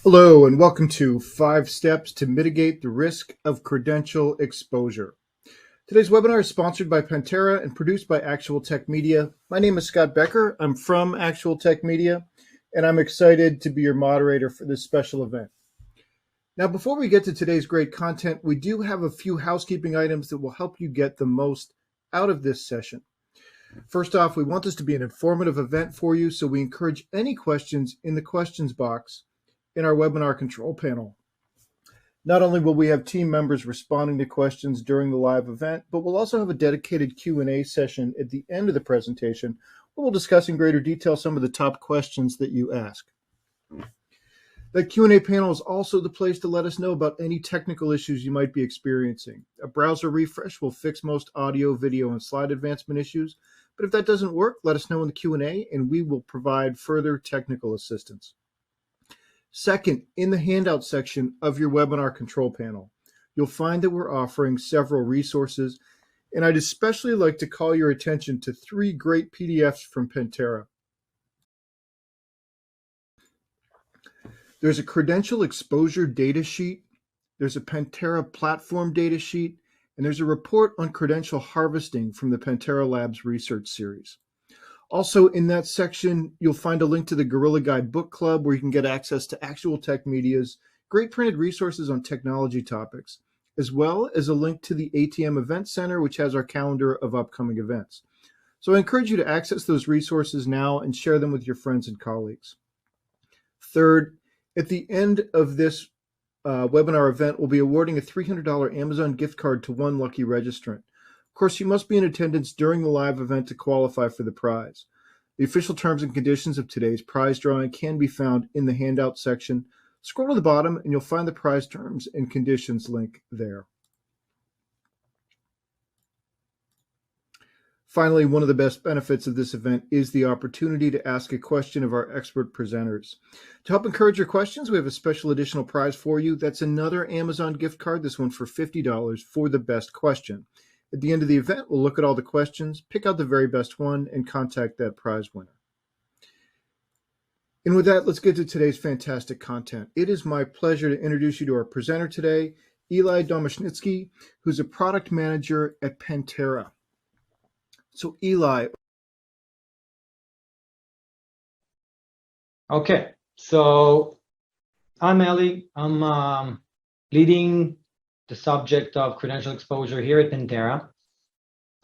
Hello, and welcome to 5 Steps to Mitigate the Risk of Credential Exposure. Today's webinar is sponsored by Pentera and produced by Actual Tech Media. My name is Scott Becker. I'm from Actual Tech Media, and I'm excited to be your moderator for this special event. Now, before we get to today's great content, we do have a few housekeeping items that will help you get the most out of this session. First off, we want this to be an informative event for you, so we encourage any questions in the questions box in our webinar control panel. Not only will we have team members responding to questions during the live event, but we'll also have a dedicated Q&A session at the end of the presentation where we'll discuss in greater detail some of the top questions that you ask. The Q&A panel is also the place to let us know about any technical issues you might be experiencing. A browser refresh will fix most audio, video, and slide advancement issues, but if that doesn't work, let us know in the Q&A and we will provide further technical assistance. Second, in the handout section of your webinar control panel, you'll find that we're offering several resources, and I'd especially like to call your attention to 3 great PDFs from Pentera. There's a Credential Exposure data sheet, there's a Pentera platform data sheet, and there's a report on credential harvesting from the Pentera Labs research series. Also, in that section, you'll find a link to the Gorilla Guide Book Club where you can get access to Actual Tech Media's great printed resources on technology topics, as well as a link to the ATM Event Center, which has our calendar of upcoming events. So I encourage you to access those resources now and share them with your friends and colleagues. Third, at the end of this webinar event, we'll be awarding a $300 Amazon gift card to one lucky registrant. Of course, you must be in attendance during the live event to qualify for the prize. The official terms and conditions of today's prize drawing can be found in the handout section. Scroll to the bottom and you'll find the prize terms and conditions link there. Finally, one of the best benefits of this event is the opportunity to ask a question of our expert presenters. To help encourage your questions, we have a special additional prize for you. That's another Amazon gift card, this one for $50 for the best question. At the end of the event, we'll look at all the questions, pick out the very best one, and contact that prize winner. And with that, let's get to today's fantastic content. It is my pleasure to introduce you to our presenter today, Eli Domashnitzky, who's a product manager at Pentera. So Eli. Okay, so I'm Eli. I'm leading the subject of credential exposure here at Pentera.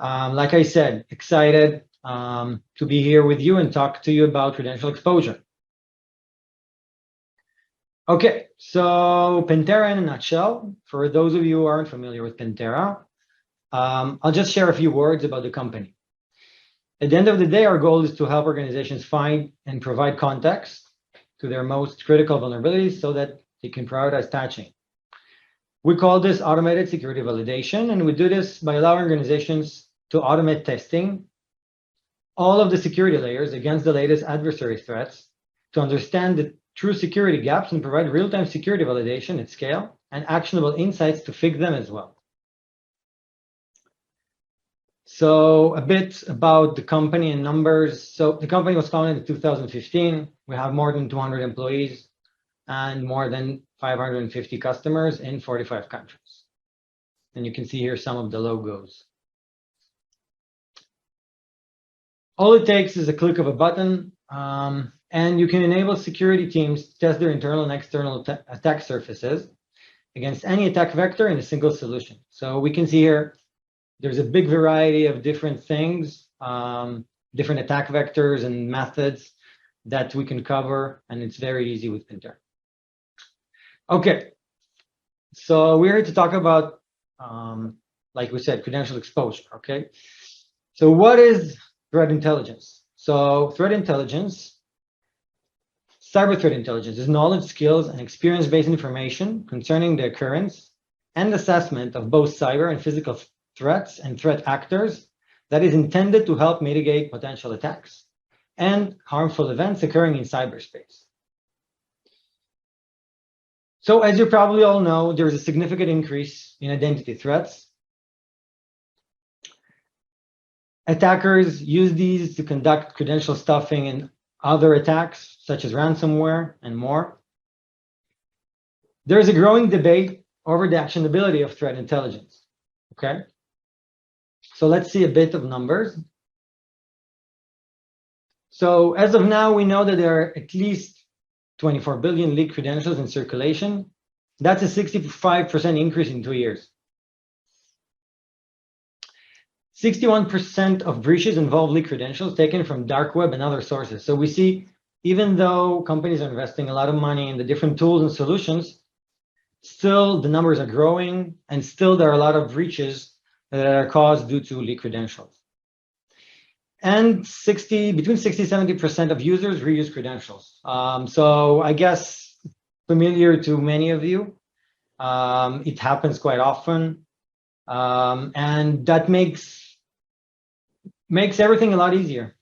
Like I said, excited to be here with you and talk to you about credential exposure. Okay, so Pentera in a nutshell, for those of you who aren't familiar with Pentera, I'll just share a few words about the company. At the end of the day, our goal is to help organizations find and provide context to their most critical vulnerabilities so that they can prioritize patching. We call this automated security validation, and we do this by allowing organizations to automate testing all of the security layers against the latest adversary threats to understand the true security gaps and provide real-time security validation at scale and actionable insights to fix them as well. So a bit about the company and numbers. So the company was founded in 2015. We have more than 200 employees and more than 550 customers in 45 countries. And you can see here some of the logos. All it takes is a click of a button, and you can enable security teams to test their internal and external attack surfaces against any attack vector in a single solution. So we can see here, there's a big variety of different things, different attack vectors and methods that we can cover, and it's very easy with Pentera. Okay, so we're here to talk about, like we said, credential exposure, okay? So what is threat intelligence? So threat intelligence, cyber threat intelligence is knowledge, skills, and experience-based information concerning the occurrence and assessment of both cyber and physical threats and threat actors that is intended to help mitigate potential attacks and harmful events occurring in cyberspace. So as you probably all know, there is a significant increase in identity threats. Attackers use these to conduct credential stuffing and other attacks, such as ransomware and more. There's a growing debate over the actionability of threat intelligence, okay? So let's see a bit of numbers. So as of now, we know that there are at least 24 billion leaked credentials in circulation. That's a 65% increase in 2 years. 61% of breaches involve leaked credentials taken from dark web and other sources. So we see, even though companies are investing a lot of money in the different tools and solutions, still the numbers are growing, and still there are a lot of breaches that are caused due to leaked credentials. And between 60-70% of users reuse credentials. So I guess familiar to many of you. It happens quite often, and that makes everything a lot easier.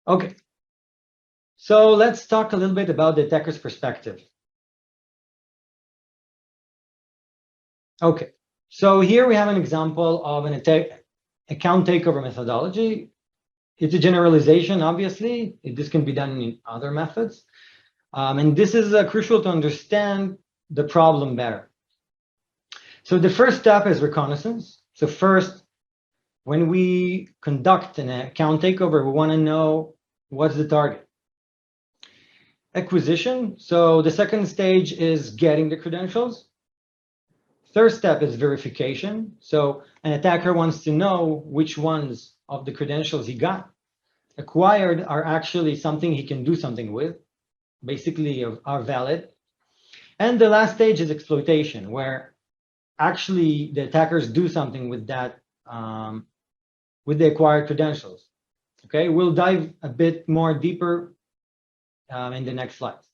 Okay, so let's talk a little bit about the attacker's perspective. Okay, so here we have an example of an account takeover methodology. It's a generalization, obviously. This can be done in other methods. And this is crucial to understand the problem better. So the first step is reconnaissance. So first, when we conduct an account takeover, we want to know what's the target. Acquisition. So the second stage is getting the credentials. Third step is verification. So an attacker wants to know which ones of the credentials he got acquired are actually something he can do something with, basically are valid. And the last stage is exploitation, where actually the attackers do something with that, with the acquired credentials. Okay, we'll dive a bit more deeper in the next slides.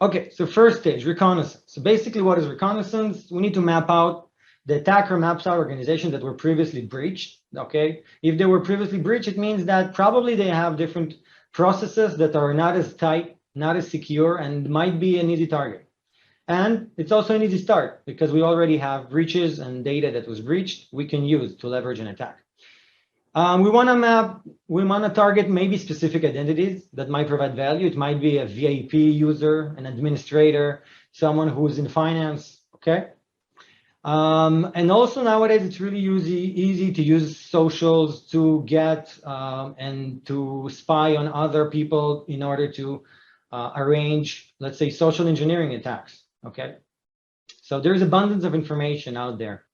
Okay, so first stage, reconnaissance. So basically, what is reconnaissance? We need to map out, the attacker maps out organizations that were previously breached, okay? If they were previously breached, it means that probably they have different processes that are not as tight, not as secure, and might be an easy target. And it's also an easy start, because we already have breaches and data that was breached we can use to leverage an attack. We want to target maybe specific identities that might provide value. It might be a VIP user, an administrator, someone who's in finance, okay? And also nowadays, it's really easy to use socials to get and to spy on other people in order to arrange, let's say, social engineering attacks, okay? So there's abundance of information out there.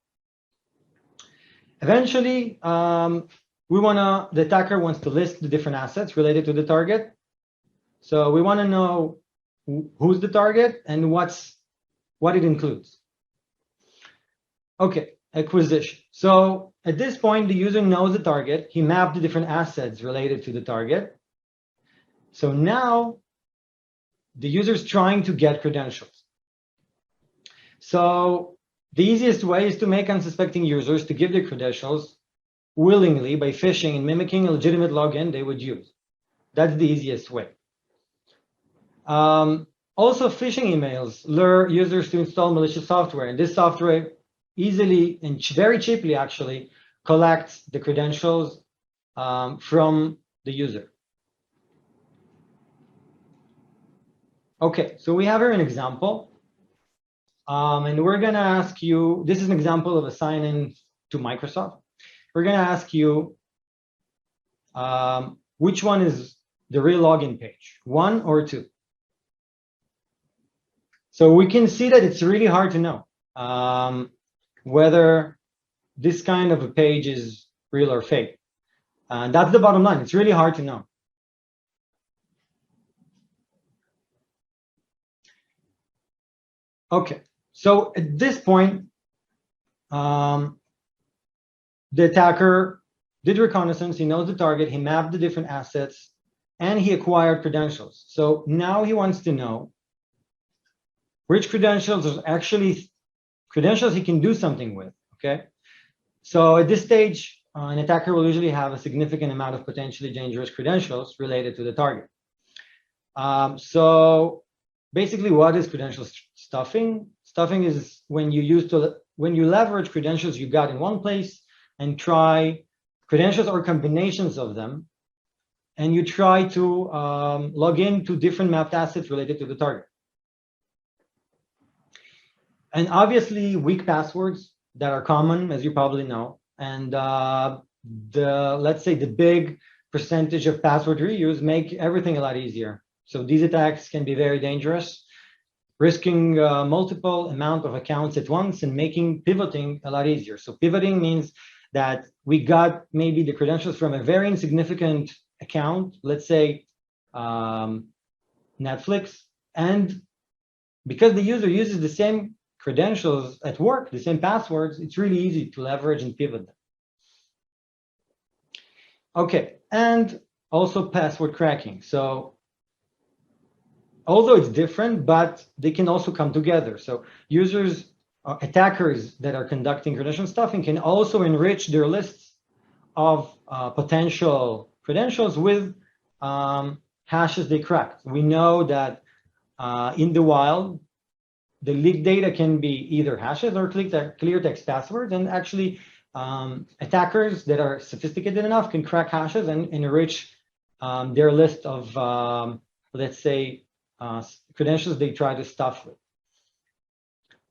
Eventually, the attacker wants to list the different assets related to the target. So we want to know who's the target and what it includes. Okay, acquisition. So at this point, the user knows the target. He mapped the different assets related to the target. So now the user is trying to get credentials. So the easiest way is to make unsuspecting users to give their credentials willingly by phishing and mimicking a legitimate login they would use. That's the easiest way. Also, phishing emails lure users to install malicious software, and this software easily and very cheaply actually collects the credentials from the user. Okay, so we have here an example, and we're going to ask you, this is an example of a sign-in to Microsoft. We're going to ask you which one is the real login page, 1 or 2. So we can see that it's really hard to know whether this kind of a page is real or fake. That's the bottom line. It's really hard to know. Okay, so at this point, the attacker did reconnaissance. He knows the target. He mapped the different assets, and he acquired credentials. So now he wants to know which credentials are actually credentials he can do something with, okay? So at this stage, an attacker will usually have a significant amount of potentially dangerous credentials related to the target. So basically, what is credential stuffing? Stuffing is when you leverage credentials you got in one place and try credentials or combinations of them and you try to log into different mapped assets related to the target. And obviously, weak passwords that are common, as you probably know, and let's say the big percentage of password reuse make everything a lot easier. So these attacks can be very dangerous, risking multiple amount of accounts at once and making pivoting a lot easier. So pivoting means that we got maybe the credentials from a very insignificant account, let's say Netflix, and because the user uses the same credentials at work, the same passwords, it's really easy to leverage and pivot them. Okay, and also password cracking. So although it's different, but they can also come together. So users, attackers that are conducting credential stuffing can also enrich their lists of potential credentials with hashes they cracked. We know that in the wild, the leaked data can be either hashes or clear text passwords, and actually attackers that are sophisticated enough can crack hashes and enrich their list of, let's say, credentials they try to stuff with.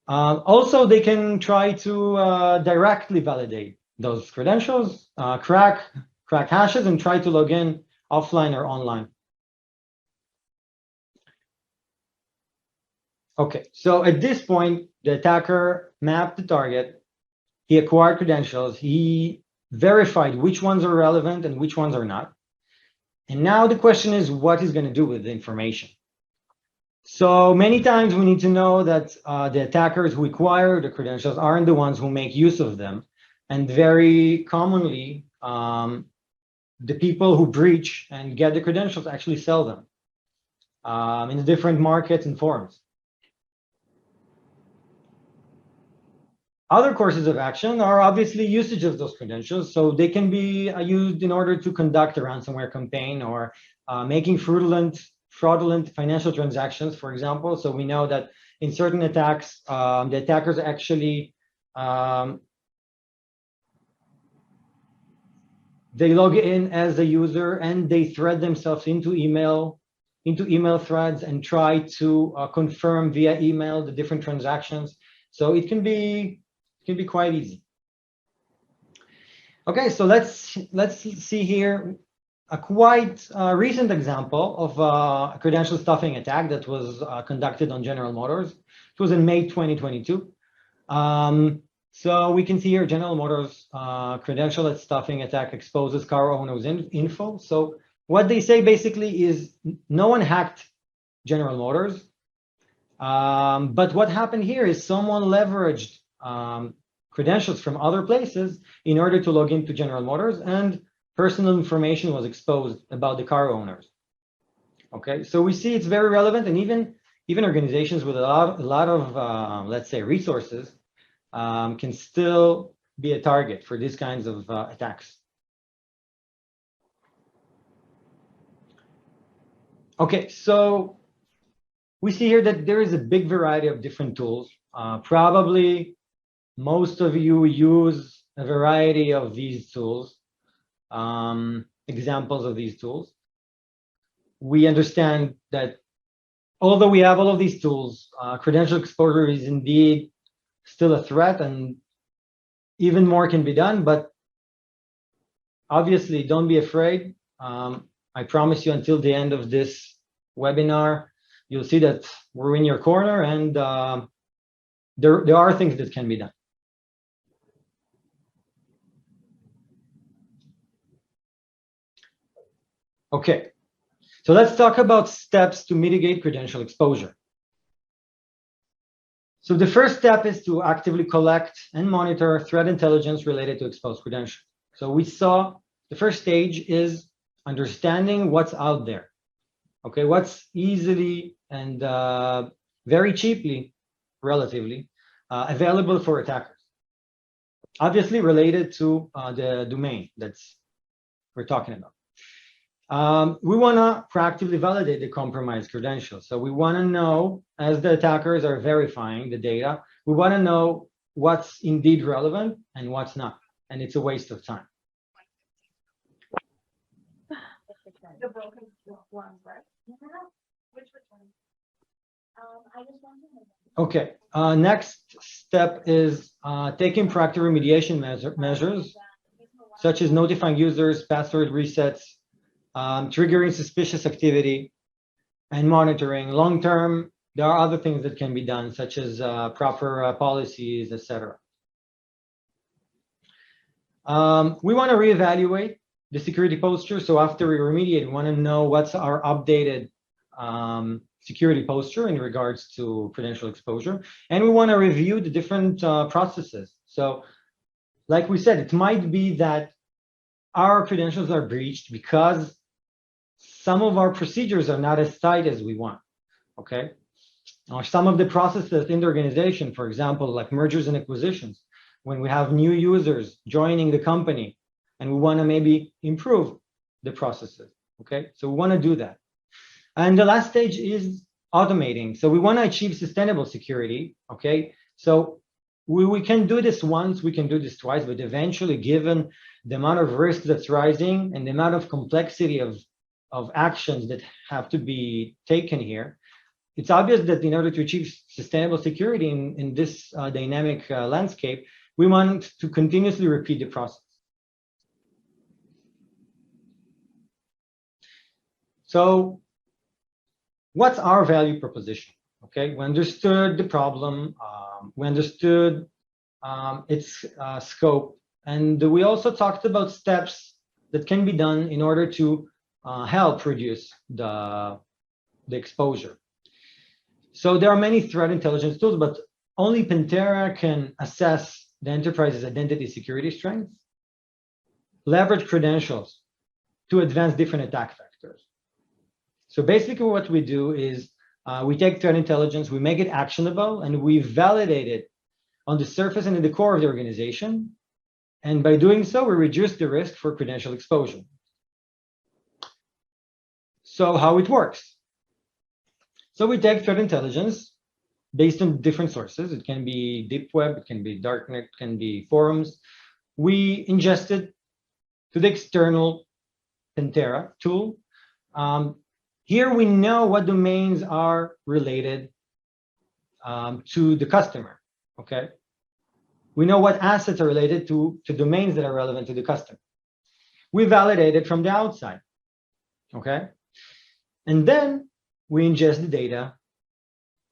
Also, they can try to directly validate those credentials, crack hashes, and try to log in offline or online. Okay, so at this point, the attacker mapped the target, he acquired credentials, he verified which ones are relevant and which ones are not. And now the question is, what he's going to do with the information? So many times we need to know that the attackers who acquire the credentials aren't the ones who make use of them. And very commonly, the people who breach and get the credentials actually sell them in different markets and forums. Other courses of action are obviously usage of those credentials. So they can be used in order to conduct a ransomware campaign or making fraudulent financial transactions, for example. So we know that in certain attacks, the attackers actually, they log in as a user and they thread themselves into email threads and try to confirm via email the different transactions. So it can be quite easy. Okay, so let's see here a quite recent example of a credential stuffing attack that was conducted on General Motors. It was in May 2022. So we can see here General Motors credential stuffing attack exposes car owners' info. So what they say basically is no one hacked General Motors. But what happened here is someone leveraged credentials from other places in order to log into General Motors, and personal information was exposed about the car owners. Okay, so we see it's very relevant, and even organizations with a lot of let's say resources can still be a target for these kinds of attacks. Okay, so we see here that there is a big variety of different tools. Probably most of you use a variety of these tools, examples of these tools. We understand that although we have all of these tools, credential exposure is indeed still a threat, and even more can be done. But obviously, don't be afraid. I promise you until the end of this webinar, you'll see that we're in your corner, and there are things that can be done. Okay, so let's talk about steps to mitigate credential exposure. So the first step is to actively collect and monitor threat intelligence related to exposed credentials. So we saw the first stage is understanding what's out there. Okay, what's easily and very cheaply, relatively, available for attackers. Obviously related to the domain that's we're talking about. We want to proactively validate the compromised credentials. So we want to know, as the attackers are verifying the data, we want to know what's indeed relevant and what's not, and it's a waste of time. the broken ones, right? Which one? I just want to know. Okay. Next step is taking proactive remediation measures, such as notifying users, password resets, triggering suspicious activity, and monitoring. Long term, there are other things that can be done, such as proper policies, etc. We want to reevaluate the security posture. So after we remediate, we want to know what's our updated security posture in regards to credential exposure. And we want to review the different processes. So like we said, it might be that our credentials are breached because some of our procedures are not as tight as we want, okay? Or some of the processes in the organization, for example, like mergers and acquisitions, when we have new users joining the company and we want to maybe improve the processes, okay? So we want to do that. And the last stage is automating. So we want to achieve sustainable security, okay? So we can do this once, we can do this twice, but eventually, given the amount of risk that's rising and the amount of complexity of actions that have to be taken here, it's obvious that in order to achieve sustainable security in this dynamic landscape, we want to continuously repeat the process. So what's our value proposition? Okay, we understood the problem, we understood its scope, and we also talked about steps that can be done in order to help reduce the exposure. So there are many threat intelligence tools, but only Pentera can assess the enterprise's identity security strengths, leverage credentials to advance different attack vectors. So basically what we do is we take threat intelligence, we make it actionable, and we validate it on the surface and in the core of the organization. And by doing so, we reduce the risk for credential exposure. So how it works. So we take threat intelligence based on different sources. It can be deep web, it can be darknet, it can be forums. We ingest it to the external Pentera tool. Here we know what domains are related to the customer, okay? We know what assets are related to domains that are relevant to the customer. We validate it from the outside, okay? And then we ingest the data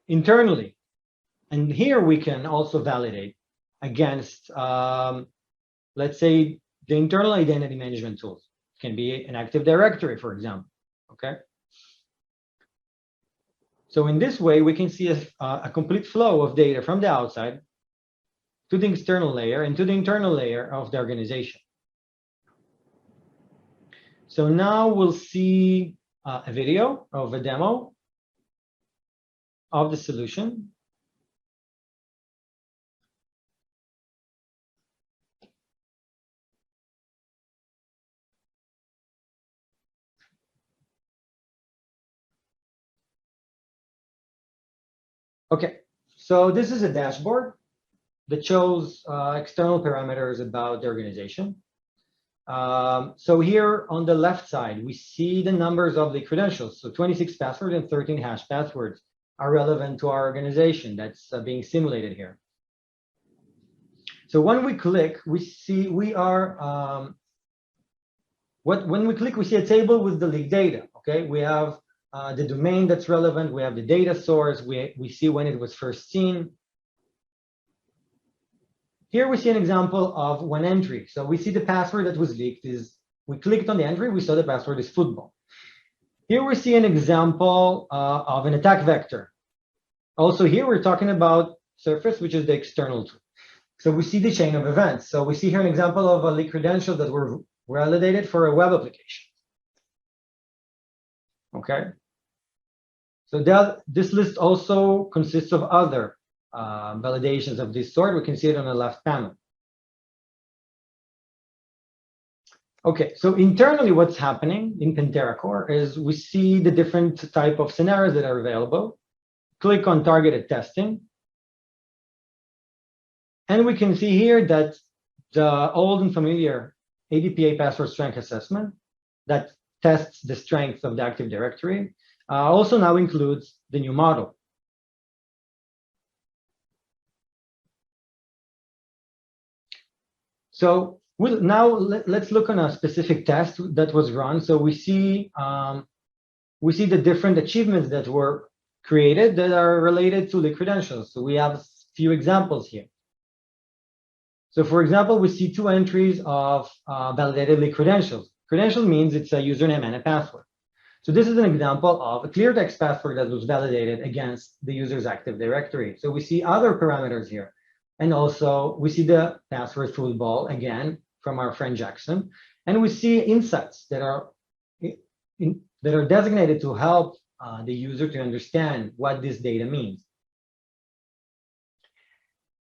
internally. And here we can also validate against, let's say, the internal identity management tools. It can be an Active Directory, for example, okay? So in this way, we can see a complete flow of data from the outside to the external layer and to the internal layer of the organization. So now we'll see a video of a demo of the solution. Okay, so this is a dashboard that shows external parameters about the organization. So here on the left side, we see the numbers of the credentials. So 26 passwords and 13 hash passwords are relevant to our organization. That's being simulated here. So when we click, we see we are, when we click, we see a table with the leaked data, okay? We have the domain that's relevant, we have the data source, we see when it was first seen. Here we see an example of one entry. So we see the password that was leaked is, we clicked on the entry, we saw the password is football. Here we see an example of an attack vector. Also here we're talking about surface, which is the external tool. So we see the chain of events. So we see here an example of a leaked credential that were validated for a web application. Okay. So this list also consists of other validations of this sort. We can see it on the left panel. Okay, so internally what's happening in Pentera Core is we see the different type of scenarios that are available. Click on targeted testing. And we can see here that the old and familiar ADPA password strength assessment that tests the strength of the Active Directory, also now includes the new model. So now let's look on a specific test that was run. So we see the different achievements that were created that are related to the credentials. So we have a few examples here. So for example, we see 2 entries of validated leak credentials. Credential means it's a username and a password. So this is an example of a clear text password that was validated against the user's Active Directory. So we see other parameters here. And also we see the password football again from our friend Jackson. And we see insights that are designated to help the user to understand what this data means.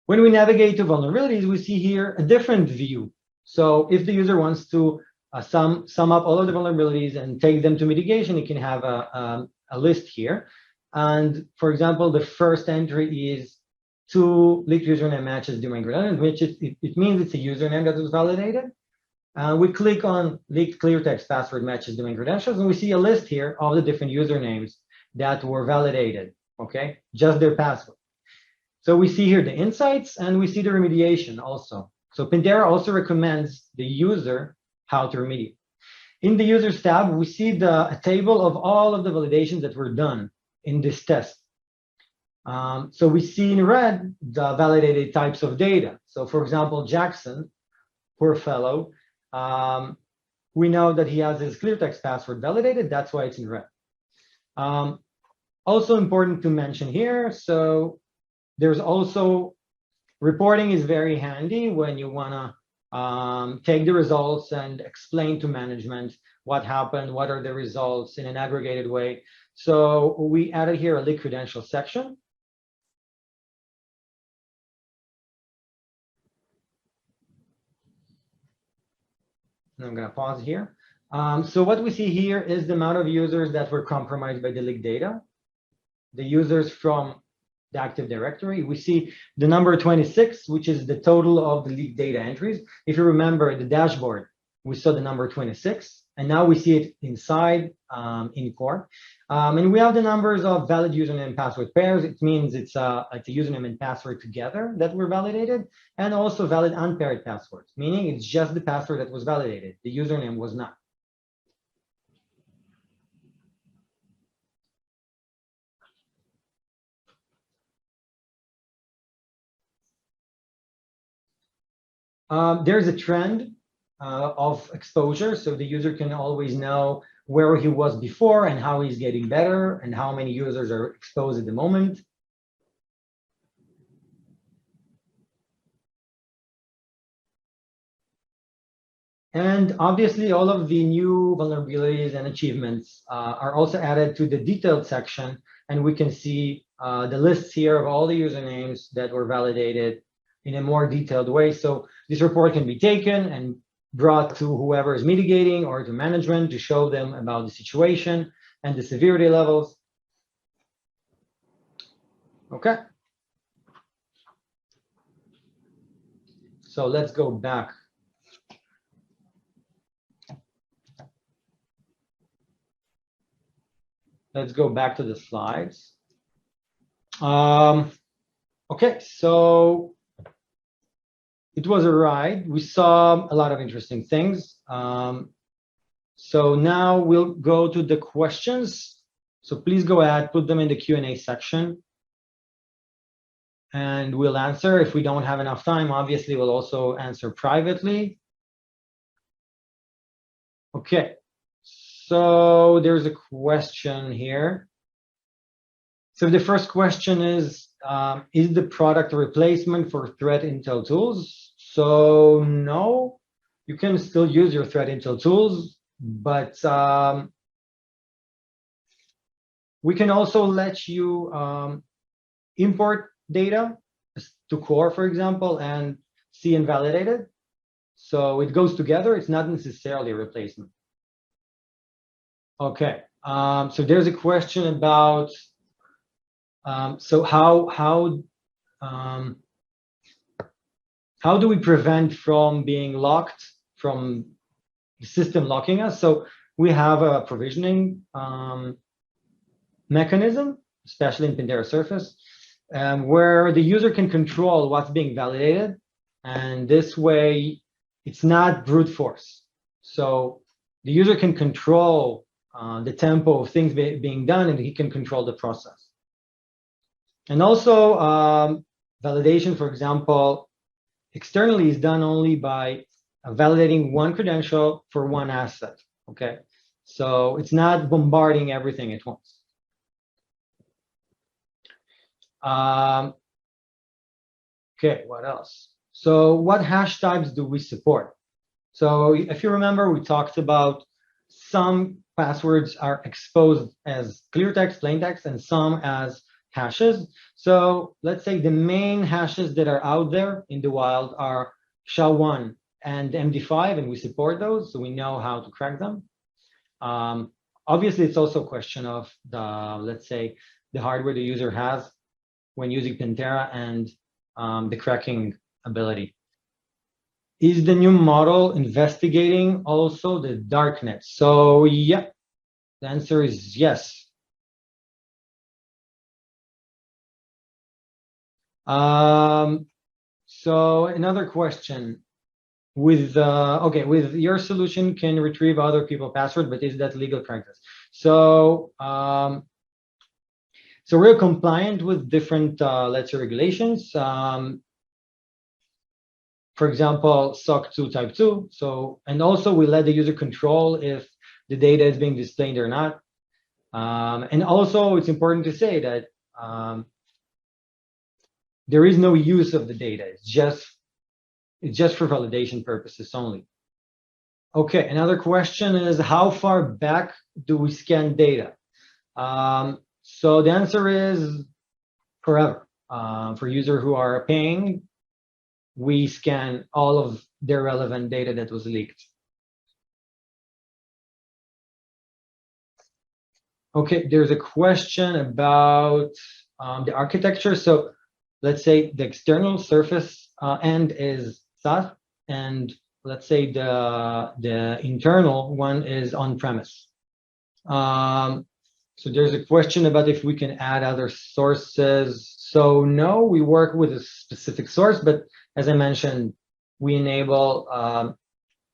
When we navigate to vulnerabilities, we see here a different view. So if the user wants to sum up all of the vulnerabilities and take them to mitigation, it can have a list here. And for example, the first entry is 2 leaked username matches domain credentials, which it means it's a username that was validated. We click on leaked clear text password matches domain credentials, and we see a list here of the different usernames that were validated, okay? Just their password. So we see here the insights, and we see the remediation also. So Pentera also recommends the user how to remediate. In the users tab, we see a table of all of the validations that were done in this test. So we see in red the validated types of data. So for example, Jackson, poor fellow, we know that he has his clear text password validated. That's why it's in red. Also important to mention here, so there's also reporting is very handy when you want to take the results and explain to management what happened, what are the results in an aggregated way. So we added here a leak credential section. And I'm going to pause here. So what we see here is the amount of users that were compromised by the leaked data, the users from the Active Directory. We see the number 26, which is the total of the leaked data entries. If you remember the dashboard, we saw the number 26, and now we see it inside in core. And we have the numbers of valid username and password pairs. It means it's a username and password together that were validated, and also valid unpaired passwords, meaning it's just the password that was validated. The username was not. There's a trend of exposure, so the user can always know where he was before and how he's getting better and how many users are exposed at the moment. And obviously, all of the new vulnerabilities and achievements are also added to the detailed section, and we can see the lists here of all the usernames that were validated in a more detailed way. So this report can be taken and brought to whoever is mitigating or to management to show them about the situation and the severity levels. Okay. So let's go back. Let's go back to the slides. Okay, so it was a ride. We saw a lot of interesting things. So now we'll go to the questions. So please go ahead, put them in the Q&A section, and we'll answer. If we don't have enough time, obviously, we'll also answer privately. Okay, so there's a question here. So the first question is the product a replacement for threat intel tools? So no, you can still use your threat intel tools, but we can also let you import data to core, for example, and see and validate it. So it goes together. It's not necessarily a replacement. Okay, so there's a question about so how do we prevent from being locked, from the system locking us? So we have a provisioning mechanism, especially in Pentera Surface, where the user can control what's being validated. And this way, it's not brute force. So the user can control the tempo of things being done, and he can control the process. And also, validation, for example, externally is done only by validating one credential for one asset, okay? So it's not bombarding everything at once. Okay, what else? So what hash types do we support? So if you remember, we talked about some passwords are exposed as clear text, plain text, and some as hashes. So let's say the main hashes that are out there in the wild are SHA-1 and MD5, and we support those, so we know how to crack them. Obviously, it's also a question of the, let's say, the hardware the user has when using Pentera and the cracking ability. Is the new model investigating also the darknet? So yeah, the answer is yes. So another question. With with your solution can retrieve other people's password, but is that legal practice? So so we're compliant with different let's say regulations. For example, SOC 2 type 2. So, and also we let the user control if the data is being displayed or not. And also it's important to say that there is no use of the data. It's just for validation purposes only. Okay, another question is how far back do we scan data? So the answer is forever. For users who are paying, we scan all of their relevant data that was leaked. Okay, there's a question about the architecture. So let's say the external surface end is SaaS, and let's say the internal one is on-premise. So there's a question about if we can add other sources. So no, we work with a specific source, but as I mentioned, we enable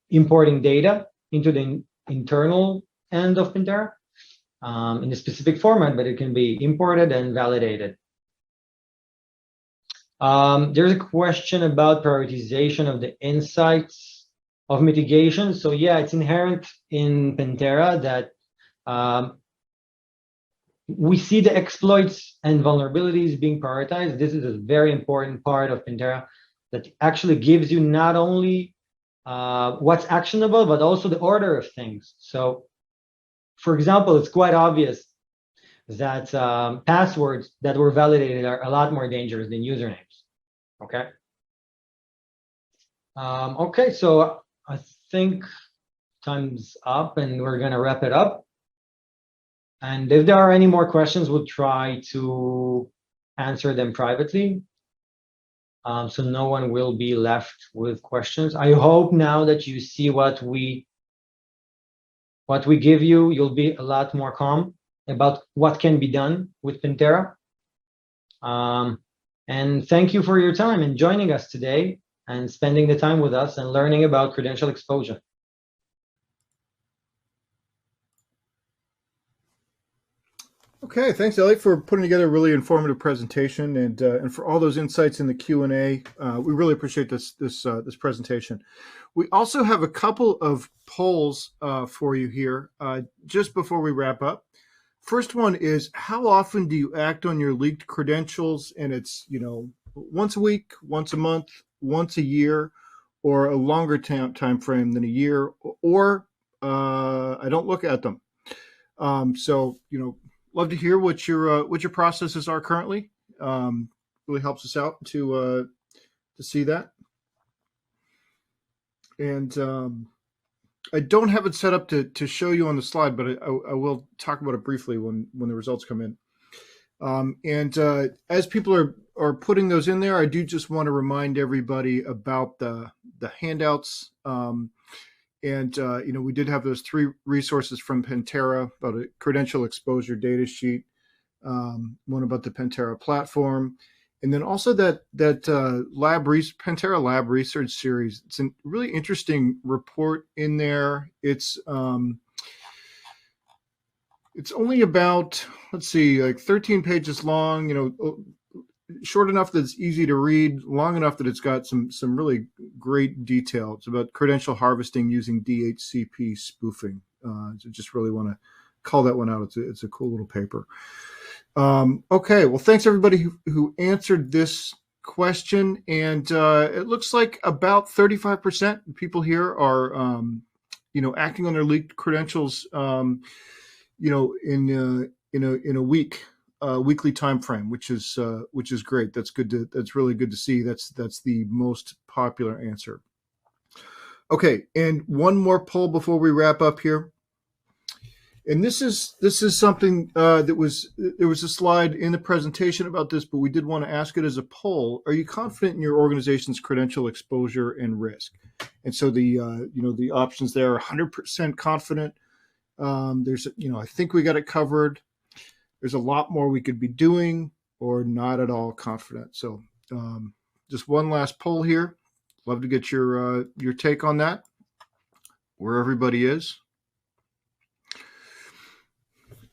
importing data into the internal end of Pentera in a specific format, but it can be imported and validated. There's a question about prioritization of the insights of mitigation. So yeah, it's inherent in Pentera that we see the exploits and vulnerabilities being prioritized. This is a very important part of Pentera that actually gives you not only what's actionable, but also the order of things. So, for example, it's quite obvious that passwords that were validated are a lot more dangerous than usernames, okay? Okay, so I think time's up and we're gonna wrap it up. And if there are any more questions, we'll try to answer them privately. So no one will be left with questions. I hope now that you see what we give you, you'll be a lot more calm about what can be done with Pentera. And thank you for your time and joining us today and spending the time with us and learning about credential exposure. Okay, thanks, Elliot, for putting together a really informative presentation and for all those insights in the Q&A. We really appreciate this presentation. We also have a couple of polls for you here just before we wrap up. First one is, how often do you act on your leaked credentials? And it's, once a week, once a month, once a year, or a longer time frame than a year, or I don't look at them. Love to hear what your processes are currently. Really helps us out to see that. And I don't have it set up to show you on the slide, but I will talk about it briefly when the results come in. As people are putting those in there, I do just want to remind everybody about the handouts. And, we did have those 3 resources from Pentera about a credential exposure data sheet, one about the Pentera platform, and then also that Pentera lab research series. It's a really interesting report in there. It's only about, like 13 pages long, short enough that it's easy to read, long enough that it's got some really great detail. It's about credential harvesting using DHCP spoofing. So just really want to call that one out. It's a cool little paper. Okay, well, thanks everybody who answered this question. And it looks like about 35% of people here are, acting on their leaked credentials, in a weekly time frame, which is great. That's really good to see. That's the most popular answer. Okay, and one more poll before we wrap up here. And this is something there was a slide in the presentation about this, but we did want to ask it as a poll. Are you confident in your organization's credential exposure and risk? And so the options there are 100% confident. There's I think we got it covered. There's a lot more we could be doing, or not at all confident. So just one last poll here. Love to get your take on that, where everybody is.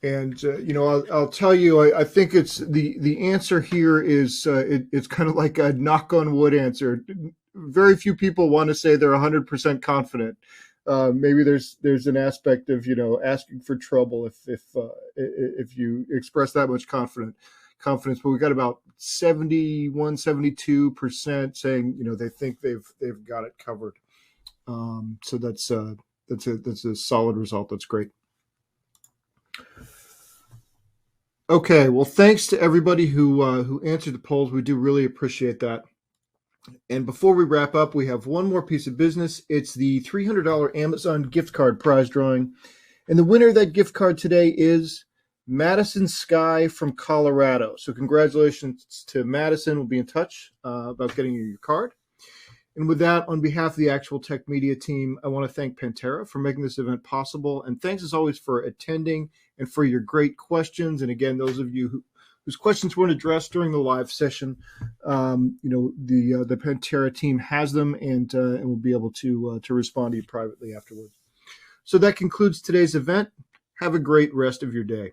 And, I'll tell you, I think it's the answer here is it's kind of like a knock on wood answer. Very few people want to say they're 100% confident. Maybe there's an aspect of, asking for trouble if you express that much confidence, but we got about 72% saying, they think they've got it covered. So that's a solid result. That's great. Okay, well, thanks to everybody who answered the polls. We do really appreciate that. And before we wrap up, we have one more piece of business. It's the $300 Amazon gift card prize drawing. And the winner of that gift card today is Madison Sky from Colorado. So congratulations to Madison. We'll be in touch about getting you your card. And with that, on behalf of the Actual Tech Media team, I want to thank Pentera for making this event possible. And thanks, as always, for attending and for your great questions. And again, those of you whose questions weren't addressed during the live session, the Pentera team has them and will be able to respond to you privately afterwards. So that concludes today's event. Have a great rest of your day.